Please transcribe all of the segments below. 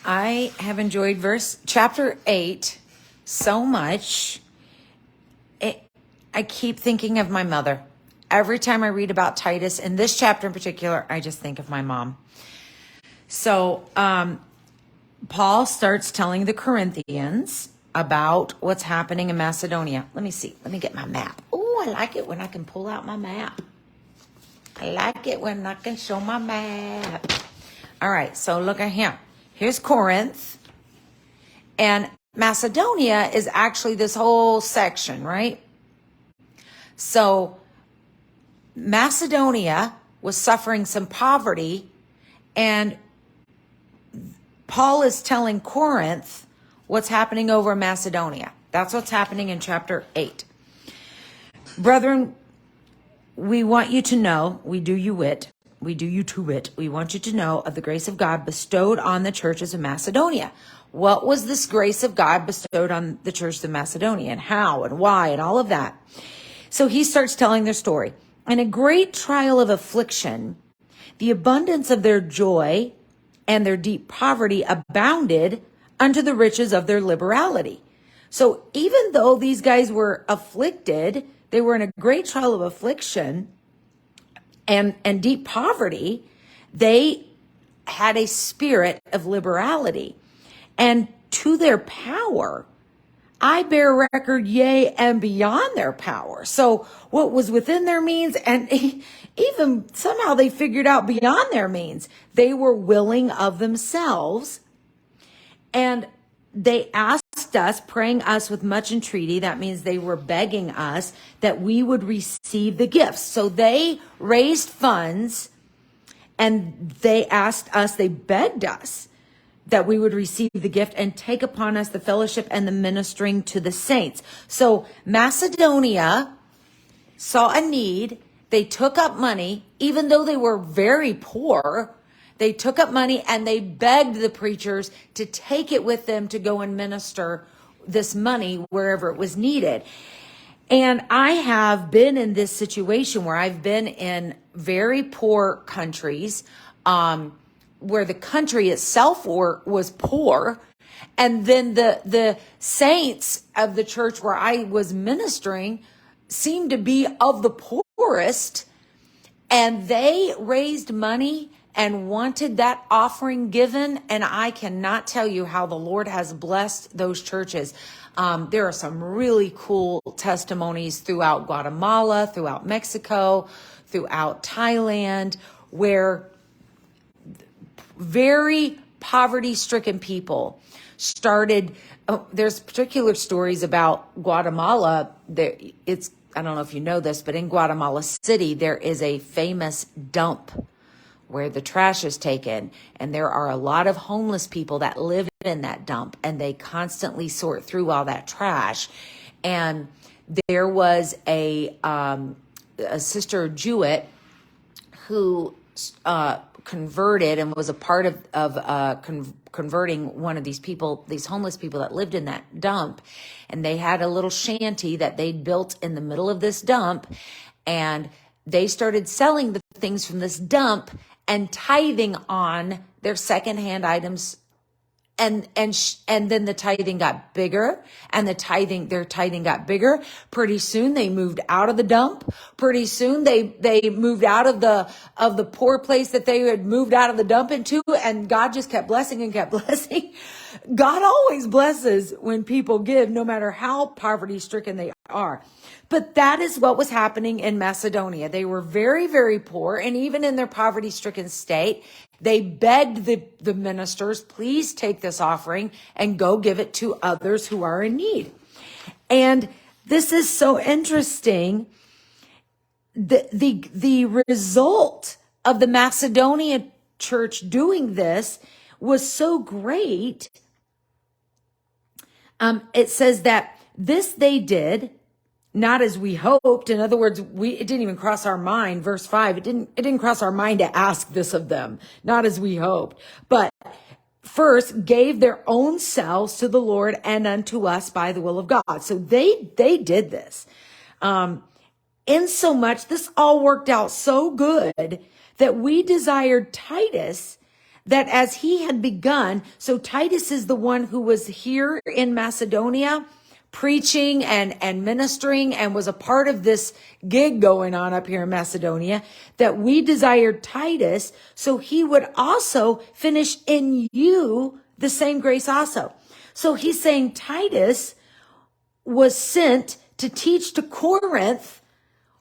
I have enjoyed chapter 8 so much. I keep thinking of my mother. Every time I read about Titus, in this chapter in particular, I just think of my mom. So Paul starts telling the Corinthians about what's happening in Macedonia. Let me see. Let me get my map. Oh, I like it when I can pull out my map. I like it when I can show my map. All right, so look at here. Here's Corinth. And Macedonia is actually this whole section, right? So Macedonia was suffering some poverty, and Paul is telling Corinth what's happening over in Macedonia. That's what's happening in chapter 8. Brethren, we want you to know, we do you to wit, we want you to know of the grace of God bestowed on the churches of Macedonia. What was this grace of God bestowed on the churches of Macedonia, and how and why and all of that? So he starts telling their story. In a great trial of affliction, the abundance of their joy and their deep poverty abounded unto the riches of their liberality. So even though these guys were afflicted, they were in a great trial of affliction and deep poverty, they had a spirit of liberality. And to their power, I bear record, yea, and beyond their power. So what was within their means, and even somehow they figured out beyond their means, they were willing of themselves. And they asked us, praying us with much entreaty. That means they were begging us that we would receive the gifts. So they raised funds, and they asked us, they begged us that we would receive the gift and take upon us the fellowship and the ministering to the saints. So Macedonia saw a need. They took up money, even though they were very poor. They took up money and they begged the preachers to take it with them to go and minister this money wherever it was needed. And I have been in this situation where I've been in very poor countries, where the country itself was poor. And then the saints of the church where I was ministering seemed to be of the poorest. And they raised money and wanted that offering given. And I cannot tell you how the Lord has blessed those churches. There are some really cool testimonies throughout Guatemala, throughout Mexico, throughout Thailand, where very poverty-stricken people started. There's particular stories about Guatemala. I don't know if you know this, but in Guatemala City, there is a famous dump where the trash is taken. And there are a lot of homeless people that live in that dump, and they constantly sort through all that trash. And there was a sister Jewett who converted and was a part of converting one of these people, these homeless people that lived in that dump. And they had a little shanty that they'd built in the middle of this dump. And they started selling the things from this dump and tithing on their secondhand items. And then the tithing got bigger, and their tithing got bigger. Pretty soon they moved out of the dump. Pretty soon they moved out of the poor place that they had moved out of the dump into, and God just kept blessing and kept blessing. God always blesses when people give, no matter how poverty stricken they are. But that is what was happening in Macedonia. They were very, very poor, and even in their poverty stricken state, they begged the ministers, please take this offering and go give it to others who are in need. And this is so interesting. The result of the Macedonia church doing this was so great. It says that this they did, not as we hoped. In other words, it didn't even cross our mind. Verse 5, it didn't cross our mind to ask this of them, not as we hoped, but first gave their own selves to the Lord and unto us by the will of God. So they did this. In so much, this all worked out so good that we desired Titus, that as he had begun, so Titus is the one who was here in Macedonia preaching and ministering and was a part of this gig going on up here in Macedonia, that we desired Titus so he would also finish in you the same grace also. So he's saying Titus was sent to teach to Corinth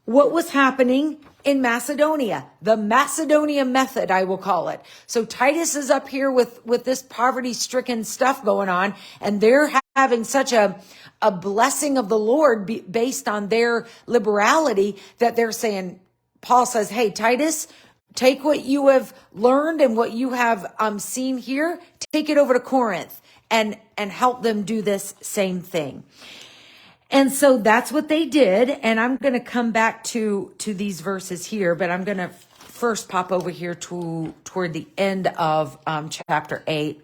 what was happening in Macedonia, the Macedonia method, I will call it. So Titus is up here with this poverty-stricken stuff going on, and they're having such a blessing of the Lord based on their liberality that they're saying, Paul says, hey, Titus, take what you have learned and what you have seen here, take it over to Corinth and help them do this same thing. And so that's what they did. And I'm going to come back to these verses here, but I'm going to first pop over here toward the end of chapter 8,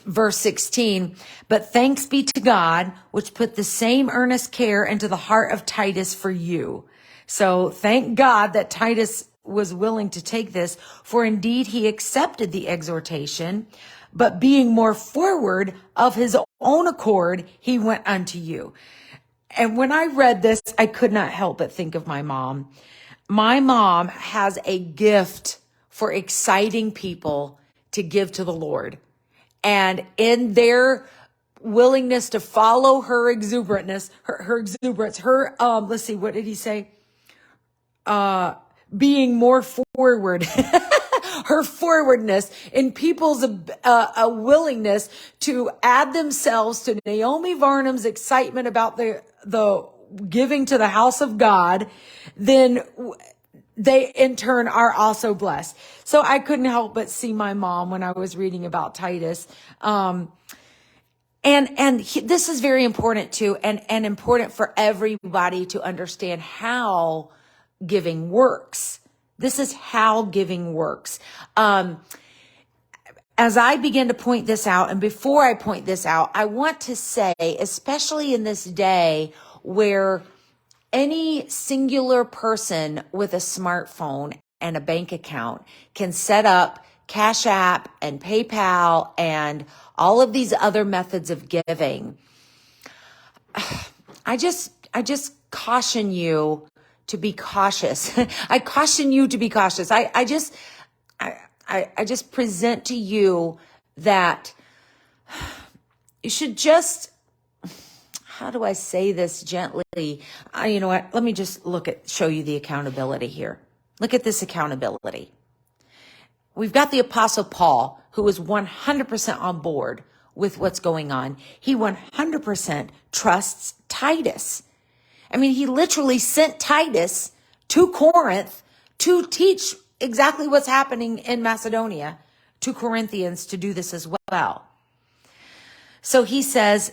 verse 16. But thanks be to God, which put the same earnest care into the heart of Titus for you. So thank God that Titus was willing to take this, for indeed he accepted the exhortation, but being more forward of his own accord, he went unto you. And when I read this, I could not help but think of my mom. My mom has a gift for exciting people to give to the Lord. And in their willingness to follow her exuberance, let's see, what did he say? Being more forward. Her forwardness in people's a willingness to add themselves to Naomi Varnum's excitement about the giving to the house of God, then they in turn are also blessed. So I couldn't help but see my mom when I was reading about Titus. This is very important too, and important for everybody to understand how giving works. This is how giving works. As I begin to point this out, and before I point this out, I want to say, especially in this day where any singular person with a smartphone and a bank account can set up Cash App and PayPal and all of these other methods of giving, I just caution you to be cautious. I caution you to be cautious. I just present to you that you should just, how do I say this gently? You know what? Let me just show you the accountability here. Look at this accountability. We've got the Apostle Paul, who is 100% on board with what's going on. He 100% trusts Titus. I mean, he literally sent Titus to Corinth to teach exactly what's happening in Macedonia to Corinthians to do this as well. So he says,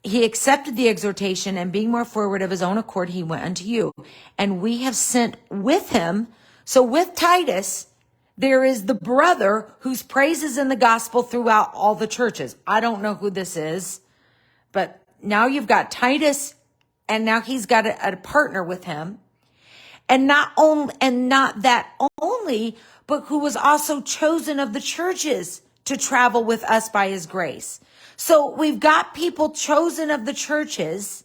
he accepted the exhortation, and being more forward of his own accord, he went unto you. And we have sent with him. So with Titus, there is the brother whose praise is in the gospel throughout all the churches. I don't know who this is, but now you've got Titus, and now he's got a partner with him. And not that only, but who was also chosen of the churches to travel with us by his grace. So we've got people chosen of the churches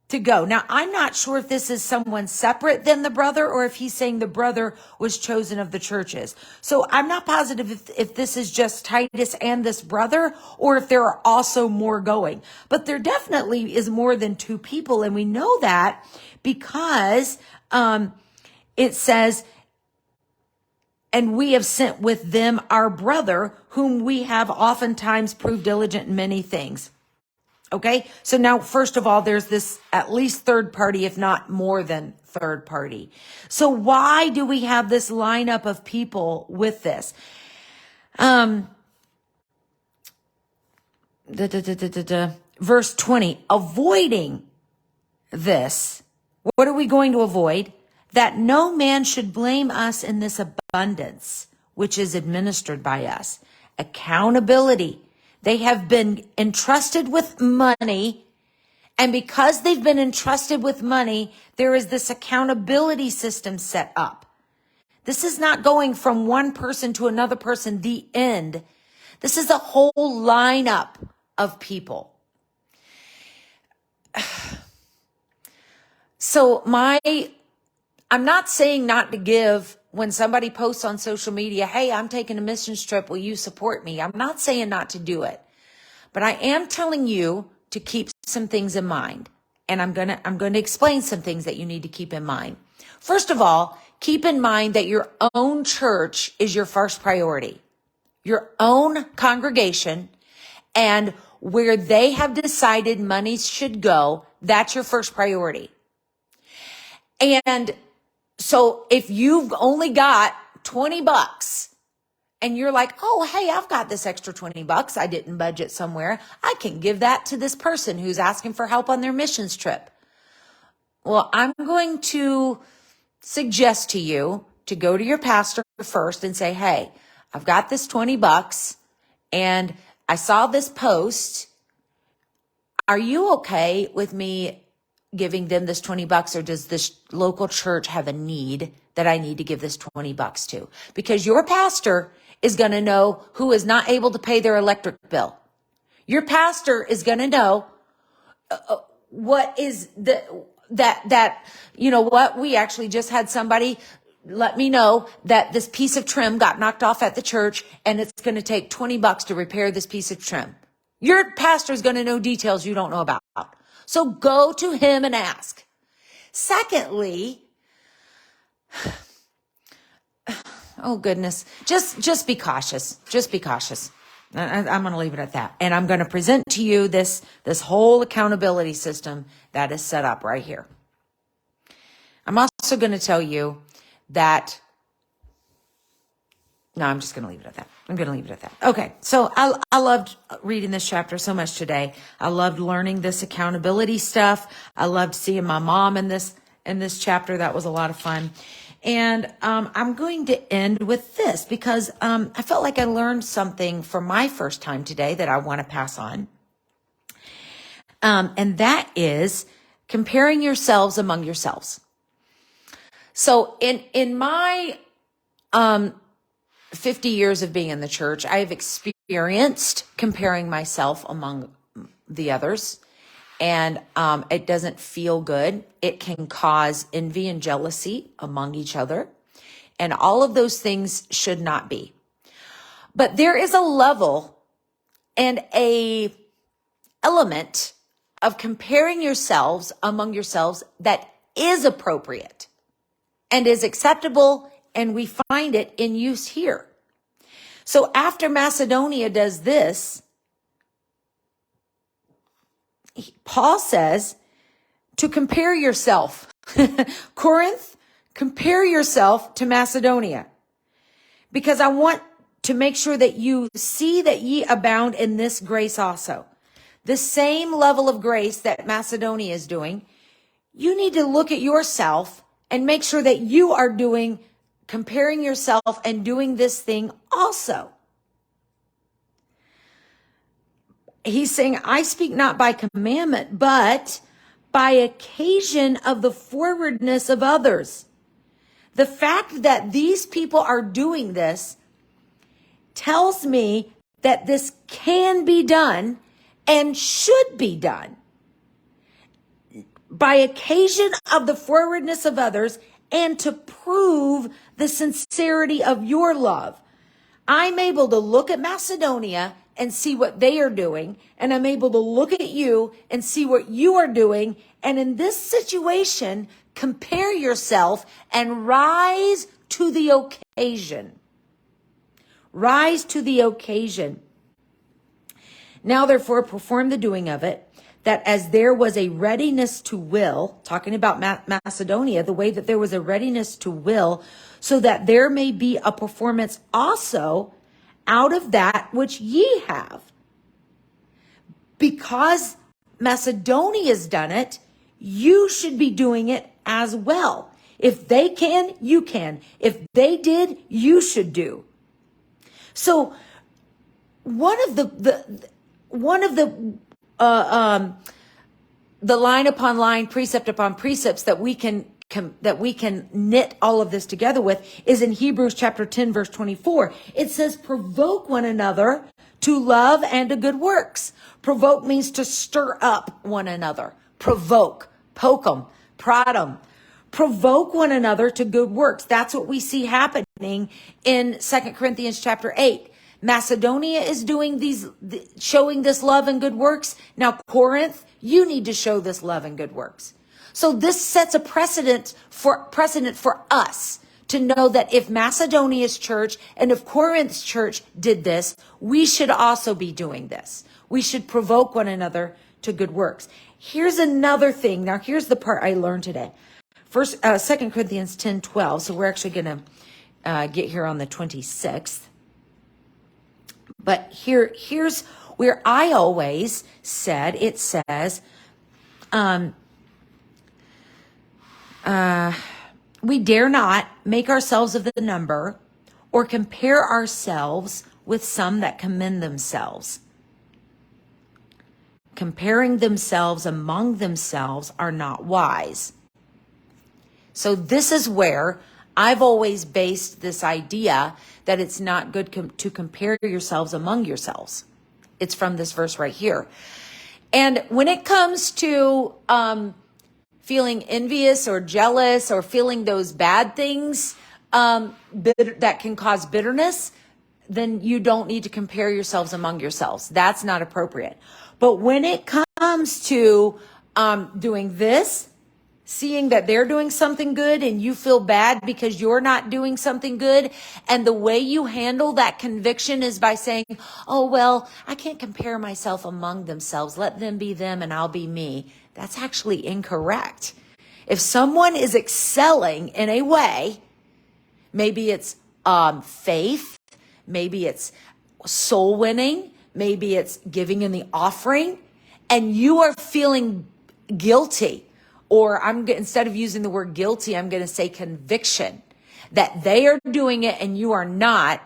to go. Now, I'm not sure if this is someone separate than the brother, or if he's saying the brother was chosen of the churches. So I'm not positive if this is just Titus and this brother, or if there are also more going. But there definitely is more than two people. And we know that because it says, and we have sent with them our brother, whom we have oftentimes proved diligent in many things. Okay, so now, first of all, there's this at least third party, if not more than third party. So why do we have this lineup of people with this? Verse 20, avoiding this. What are we going to avoid? That no man should blame us in this abundance, which is administered by us. Accountability. They have been entrusted with money, and because they've been entrusted with money, there is this accountability system set up. This is not going from one person to another person, the end. This is a whole lineup of people. So I'm not saying not to give when somebody posts on social media, hey, I'm taking a missions trip. Will you support me? I'm not saying not to do it, but I am telling you to keep some things in mind. And I'm going to explain some things that you need to keep in mind. First of all, keep in mind that your own church is your first priority, your own congregation, and where they have decided money should go, that's your first priority. And so if you've only got $20 and you're like, oh, hey, I've got this extra $20. I didn't budget somewhere. I can give that to this person who's asking for help on their missions trip. Well, I'm going to suggest to you to go to your pastor first and say, hey, I've got this $20 and I saw this post. Are you okay with me giving them this $20, or does this local church have a need that I need to give this $20 to? Because your pastor is going to know who is not able to pay their electric bill. Your pastor is going to know what is that, you know what? We actually just had somebody let me know that this piece of trim got knocked off at the church and it's going to take $20 to repair this piece of trim. Your pastor is going to know details you don't know about. So go to him and ask. Secondly, oh goodness, just be cautious. Just be cautious. I'm going to leave it at that. And I'm going to present to you this whole accountability system that is set up right here. I'm also going to tell you that, no, I'm just going to leave it at that. I'm going to leave it at that. Okay. So I loved reading this chapter so much today. I loved learning this accountability stuff. I loved seeing my mom in this chapter. That was a lot of fun. And I'm going to end with this because I felt like I learned something for my first time today that I want to pass on. And that is comparing yourselves among yourselves. So in my 50 years of being in the church, I have experienced comparing myself among the others. And it doesn't feel good. It can cause envy and jealousy among each other. And all of those things should not be. But there is a level and a element of comparing yourselves among yourselves that is appropriate and is acceptable, and we find it in use here. So after Macedonia does this, Paul says to compare yourself. Corinth, compare yourself to Macedonia. Because I want to make sure that you see that ye abound in this grace also. The same level of grace that Macedonia is doing, you need to look at yourself and make sure that you are comparing yourself and doing this thing also. He's saying, I speak not by commandment, but by occasion of the forwardness of others. The fact that these people are doing this tells me that this can be done and should be done. By occasion of the forwardness of others, and to prove the sincerity of your love. I'm able to look at Macedonia and see what they are doing, and I'm able to look at you and see what you are doing, and in this situation, compare yourself and rise to the occasion. Rise to the occasion. Now, therefore, perform the doing of it, that as there was a readiness to will, talking about Macedonia, the way that there was a readiness to will, so that there may be a performance also out of that which ye have. Because Macedonia's done it, you should be doing it as well. If they can, you can. If they did, you should do. So one of the line upon line, precept upon precepts that we can that we can knit all of this together with is in Hebrews chapter 10, verse 24. It says, provoke one another to love and to good works. Provoke means to stir up one another. Provoke, poke them, prod them. Provoke one another to good works. That's what we see happening in 2 Corinthians chapter 8. Macedonia is showing this love and good works. Now, Corinth, you need to show this love and good works. So this sets a precedent for us to know that if Macedonia's church and if Corinth's church did this, we should also be doing this. We should provoke one another to good works. Here's another thing. Now, here's the part I learned today. 2 Corinthians 10:12. So we're actually going to get here on the 26th. But here's where I always said, it says, we dare not make ourselves of the number or compare ourselves with some that commend themselves. Comparing themselves among themselves are not wise. So this is where I've always based this idea that it's not good to compare yourselves among yourselves. It's from this verse right here. And when it comes to feeling envious or jealous or feeling those bad things that can cause bitterness, then you don't need to compare yourselves among yourselves. That's not appropriate. But when it comes to doing this, seeing that they're doing something good and you feel bad because you're not doing something good, and the way you handle that conviction is by saying, oh, well, I can't compare myself among themselves. Let them be them and I'll be me. That's actually incorrect. If someone is excelling in a way, maybe it's faith, maybe it's soul winning, maybe it's giving in the offering, and you are feeling guilty, or instead of using the word guilty, I'm going to say conviction, that they are doing it and you are not.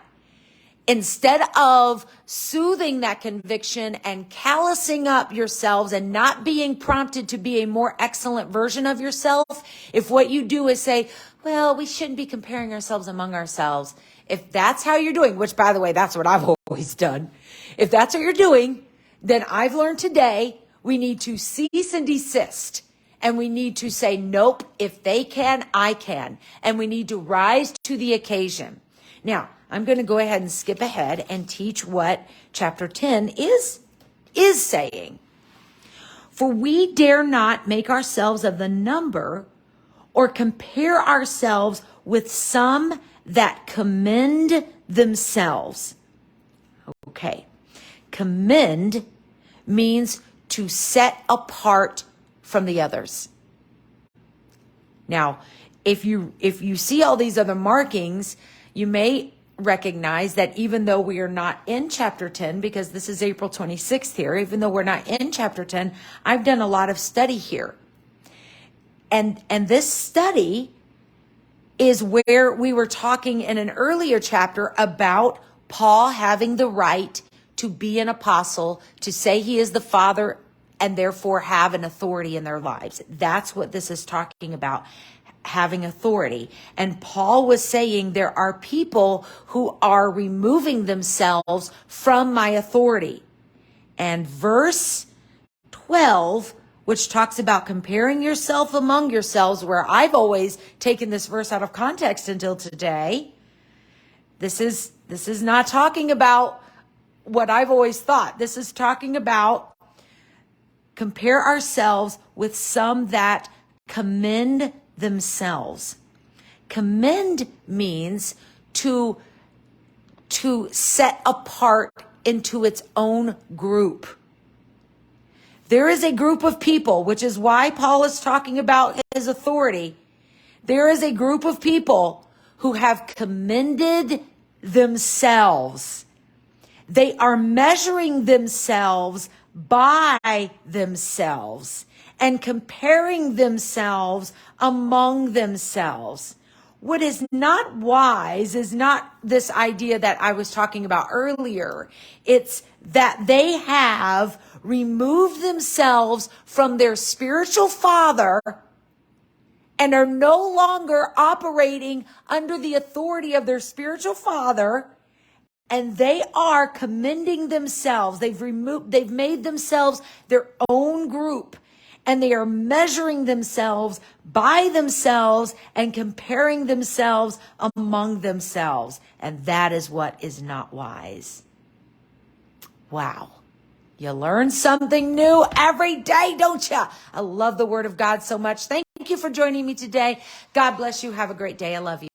Instead of soothing that conviction and callousing up yourselves and not being prompted to be a more excellent version of yourself, if what you do is say, well, we shouldn't be comparing ourselves among ourselves. If that's how you're doing, which by the way, that's what I've always done. If that's what you're doing, then I've learned today we need to cease and desist. And we need to say, nope, if they can, I can. And we need to rise to the occasion. Now, I'm going to go ahead and skip ahead and teach what chapter 10 is saying. For we dare not make ourselves of the number or compare ourselves with some that commend themselves. Okay. Commend means to set apart from the others. Now, if you see all these other markings, you may recognize that even though we are not in chapter 10, because this is April 26th here, even though we're not in chapter 10, I've done a lot of study here. And this study is where we were talking in an earlier chapter about Paul having the right to be an apostle, to say he is the Father, and therefore have an authority in their lives. That's what this is talking about, having authority. And Paul was saying there are people who are removing themselves from my authority. And verse 12, which talks about comparing yourself among yourselves, where I've always taken this verse out of context until today. This is not talking about what I've always thought. This is talking about compare ourselves with some that commend themselves. Commend means to set apart into its own group. There is a group of people, which is why Paul is talking about his authority. There is a group of people who have commended themselves. They are measuring themselves by themselves and comparing themselves among themselves. What is not wise is not this idea that I was talking about earlier. It's that they have removed themselves from their spiritual father and are no longer operating under the authority of their spiritual father, and they are commending themselves. They've made themselves their own group, and they are measuring themselves by themselves and comparing themselves among themselves. And that is what is not wise. Wow. You learn something new every day, don't you? I love the Word of God so much. Thank you for joining me today. God bless you. Have a great day. I love you.